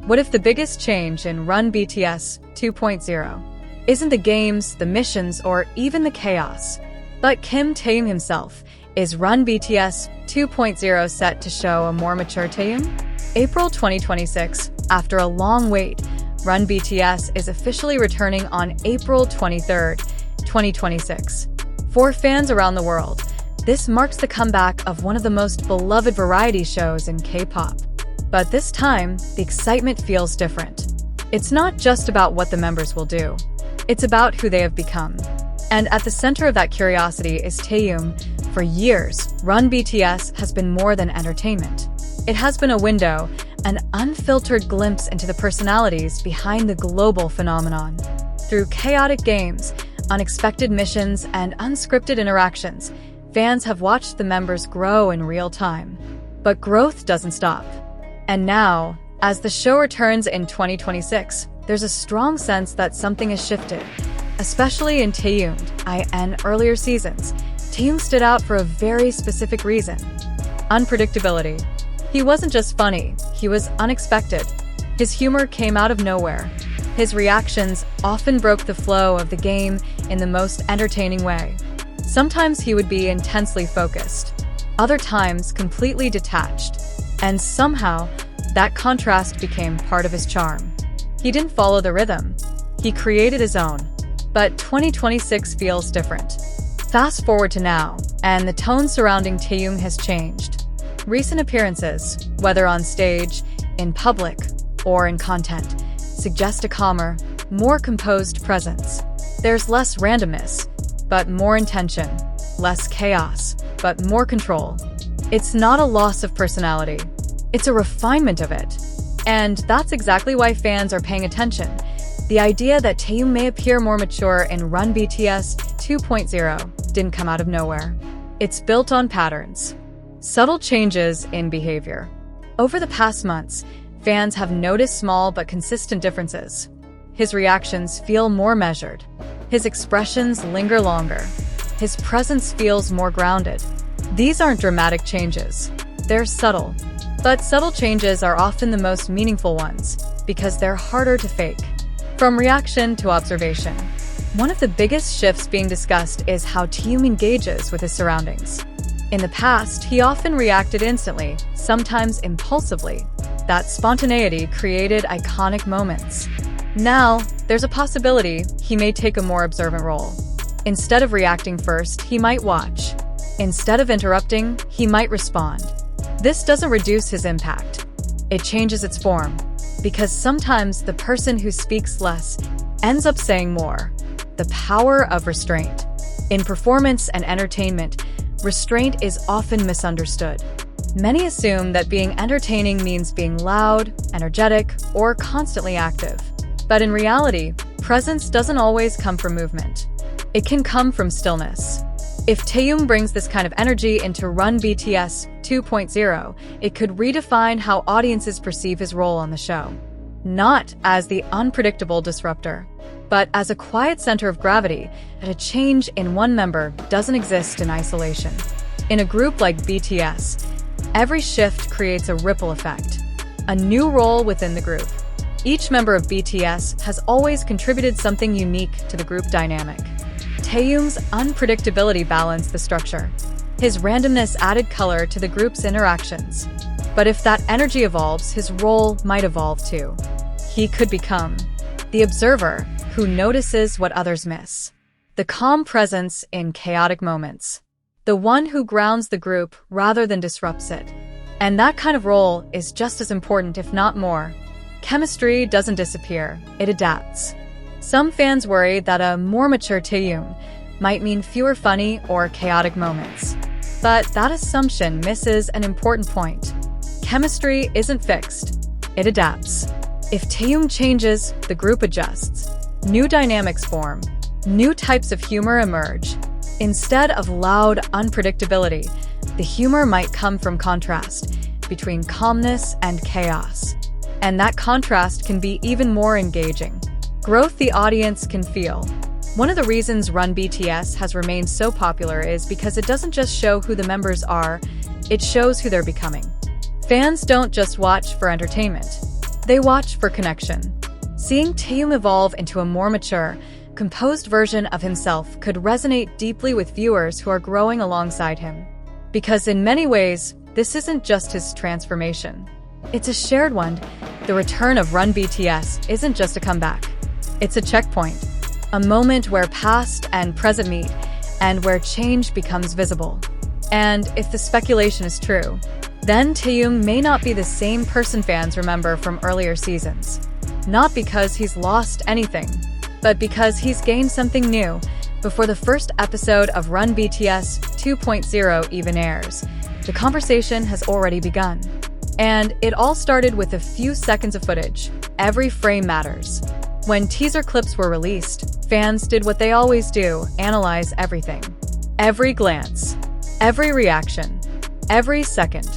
What if the biggest change in Run BTS 2.0 isn't the games, the missions, or even the chaos, but Kim Taehyung himself? Is Run BTS 2.0 set to show a more mature Taehyung? April 2026. After a long wait, Run BTS is officially returning on April 23, 2026. For fans around the world, this marks the comeback of one of the most beloved variety shows in K-pop. But this time, the excitement feels different. It's not just about what the members will do. It's about who they have become. And at the center of that curiosity is Taehyung. For years, Run BTS has been more than entertainment. It has been a window, an unfiltered glimpse into the personalities behind the global phenomenon. Through chaotic games, unexpected missions, and unscripted interactions, fans have watched the members grow in real time. But growth doesn't stop. And now, as the show returns in 2026, there's a strong sense that something has shifted. Especially in Taehyung and earlier seasons, Taehyung stood out for a very specific reason: unpredictability. He wasn't just funny, he was unexpected. His humor came out of nowhere. His reactions often broke the flow of the game in the most entertaining way. Sometimes he would be intensely focused, other times completely detached, and somehow that contrast became part of his charm. He didn't follow the rhythm, he created his own. But 2026 feels different. Fast forward to now, and the tone surrounding Taehyung has changed. Recent appearances, whether on stage, in public, or in content, suggest a calmer, more composed presence. There's less randomness, but more intention, less chaos, but more control. It's not a loss of personality, it's a refinement of it. And that's exactly why fans are paying attention. The idea that Taehyung may appear more mature in Run BTS 2.0 didn't come out of nowhere. It's built on patterns, subtle changes in behavior. Over the past months, fans have noticed small but consistent differences. His reactions feel more measured. His expressions linger longer. His presence feels more grounded. These aren't dramatic changes. They're subtle. But subtle changes are often the most meaningful ones because they're harder to fake. From reaction to observation, one of the biggest shifts being discussed is how Taehyung engages with his surroundings. In the past, he often reacted instantly, sometimes impulsively. That spontaneity created iconic moments. Now, there's a possibility he may take a more observant role. Instead of reacting first, he might watch. Instead of interrupting, he might respond. This doesn't reduce his impact. It changes its form. Because sometimes the person who speaks less ends up saying more. The power of restraint. In performance and entertainment, restraint is often misunderstood. Many assume that being entertaining means being loud, energetic, or constantly active. But in reality, presence doesn't always come from movement. It can come from stillness. If Taehyung brings this kind of energy into Run BTS 2.0, it could redefine how audiences perceive his role on the show. Not as the unpredictable disruptor, but as a quiet center of gravity, and a change in one member doesn't exist in isolation. In a group like BTS, every shift creates a ripple effect, a new role within the group. Each member of BTS has always contributed something unique to the group dynamic. Taehyung's unpredictability balanced the structure. His randomness added color to the group's interactions. But if that energy evolves, his role might evolve too. He could become the observer who notices what others miss, the calm presence in chaotic moments, the one who grounds the group rather than disrupts it. And that kind of role is just as important, if not more. Chemistry doesn't disappear, it adapts. Some fans worry that a more mature Taehyung might mean fewer funny or chaotic moments. But that assumption misses an important point. Chemistry isn't fixed, it adapts. If Taehyung changes, the group adjusts. New dynamics form, new types of humor emerge. Instead of loud unpredictability, the humor might come from contrast between calmness and chaos. And that contrast can be even more engaging. Growth the audience can feel. One of the reasons Run BTS has remained so popular is because it doesn't just show who the members are, it shows who they're becoming. Fans don't just watch for entertainment. They watch for connection. Seeing Taehyung evolve into a more mature, composed version of himself could resonate deeply with viewers who are growing alongside him. Because in many ways, this isn't just his transformation. It's a shared one. The return of Run BTS isn't just a comeback. It's a checkpoint, a moment where past and present meet, and where change becomes visible. And if the speculation is true, then Taehyung may not be the same person fans remember from earlier seasons. Not because he's lost anything, but because he's gained something new before the first episode of Run BTS 2.0 even airs. The conversation has already begun. And it all started with a few seconds of footage. Every frame matters. When teaser clips were released, fans did what they always do, analyze everything. Every glance, every reaction, every second.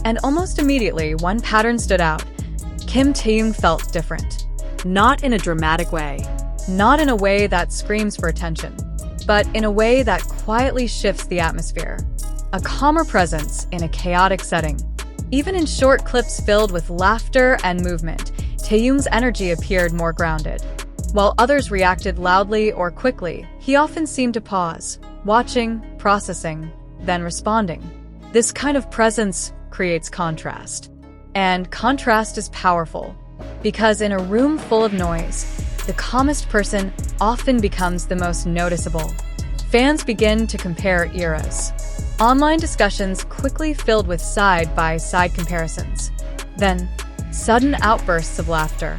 And almost immediately, one pattern stood out. Kim Taehyung felt different. Not in a dramatic way. Not in a way that screams for attention, but in a way that quietly shifts the atmosphere. A calmer presence in a chaotic setting. Even in short clips filled with laughter and movement, Taehyung's energy appeared more grounded. While others reacted loudly or quickly, he often seemed to pause, watching, processing, then responding. This kind of presence creates contrast. And contrast is powerful, because in a room full of noise, the calmest person often becomes the most noticeable. Fans begin to compare eras. Online discussions quickly filled with side-by-side comparisons. Then, sudden outbursts of laughter,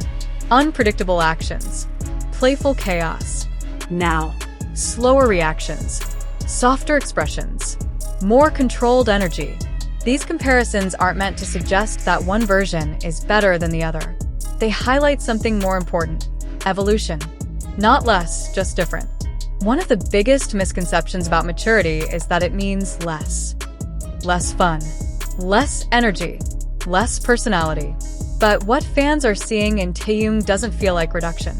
unpredictable actions, playful chaos. Now, slower reactions, softer expressions, more controlled energy. These comparisons aren't meant to suggest that one version is better than the other. They highlight something more important: evolution. Not less, just different. One of the biggest misconceptions about maturity is that it means less. Less fun, less energy, less personality. But what fans are seeing in Taehyung doesn't feel like reduction.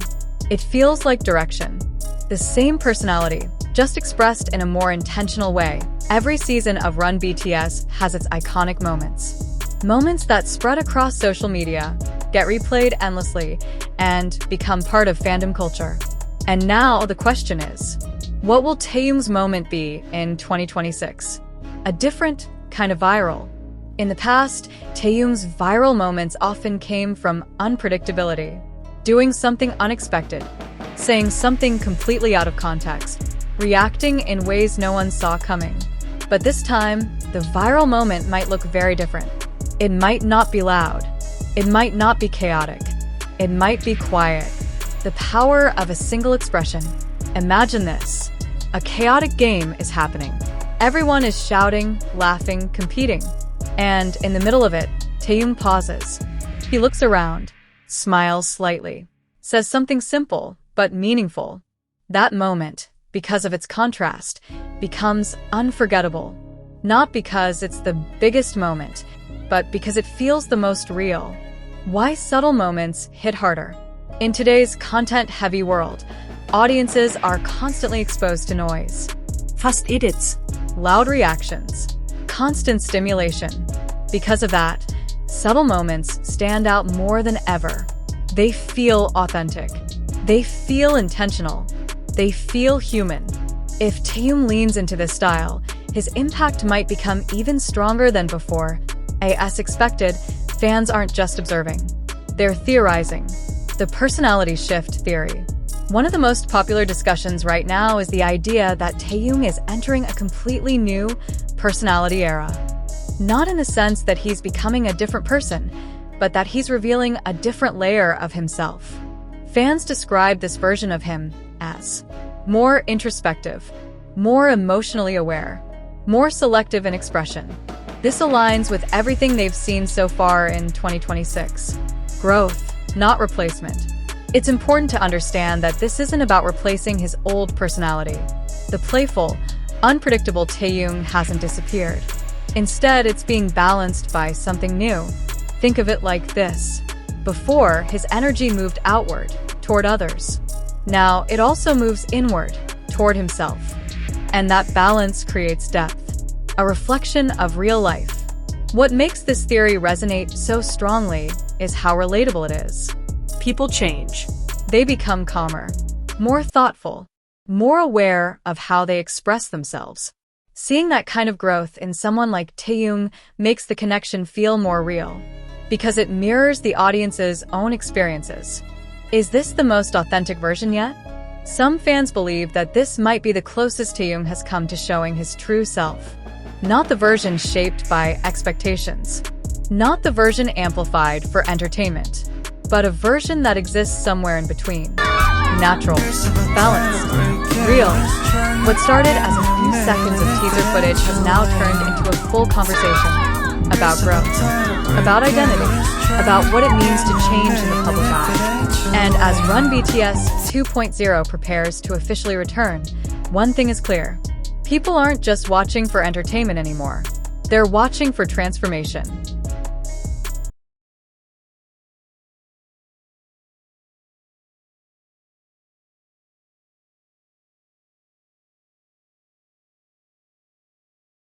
It feels like direction. The same personality, just expressed in a more intentional way. Every season of Run BTS has its iconic moments. Moments that spread across social media, get replayed endlessly, and become part of fandom culture. And now the question is, what will Taehyung's moment be in 2026? A different kind of viral. In the past, Taehyung's viral moments often came from unpredictability. Doing something unexpected, saying something completely out of context, reacting in ways no one saw coming. But this time, the viral moment might look very different. It might not be loud. It might not be chaotic. It might be quiet. The power of a single expression. Imagine this. A chaotic game is happening. Everyone is shouting, laughing, competing. And in the middle of it, Taehyung pauses. He looks around, smiles slightly, says something simple but meaningful. That moment, because of its contrast, becomes unforgettable. Not because it's the biggest moment, but because it feels the most real. Why subtle moments hit harder? In today's content-heavy world, audiences are constantly exposed to noise. Fast edits, loud reactions, constant stimulation. Because of that, subtle moments stand out more than ever. They feel authentic. They feel intentional. They feel human. If Taehyung leans into this style, his impact might become even stronger than before. As expected, fans aren't just observing. They're theorizing. The personality shift theory. One of the most popular discussions right now is the idea that Taehyung is entering a completely new personality era. Not in the sense that he's becoming a different person, but that he's revealing a different layer of himself. Fans describe this version of him as more introspective, more emotionally aware, more selective in expression. This aligns with everything they've seen so far in 2026. Growth, not replacement. It's important to understand that this isn't about replacing his old personality. The playful, unpredictable Taehyung hasn't disappeared. Instead, it's being balanced by something new. Think of it like this. Before, his energy moved outward, toward others. Now, it also moves inward, toward himself. And that balance creates depth, a reflection of real life. What makes this theory resonate so strongly is how relatable it is. People change. They become calmer, more thoughtful, more aware of how they express themselves. Seeing that kind of growth in someone like Taehyung makes the connection feel more real, because it mirrors the audience's own experiences. Is this the most authentic version yet? Some fans believe that this might be the closest Taehyung has come to showing his true self. Not the version shaped by expectations. Not the version amplified for entertainment, but a version that exists somewhere in between. Natural, balanced, real. What started as a few seconds of teaser footage has now turned into a full conversation about growth, about identity, about what it means to change in the public eye. And as Run BTS 2.0 prepares to officially return, one thing is clear. People aren't just watching for entertainment anymore. They're watching for transformation.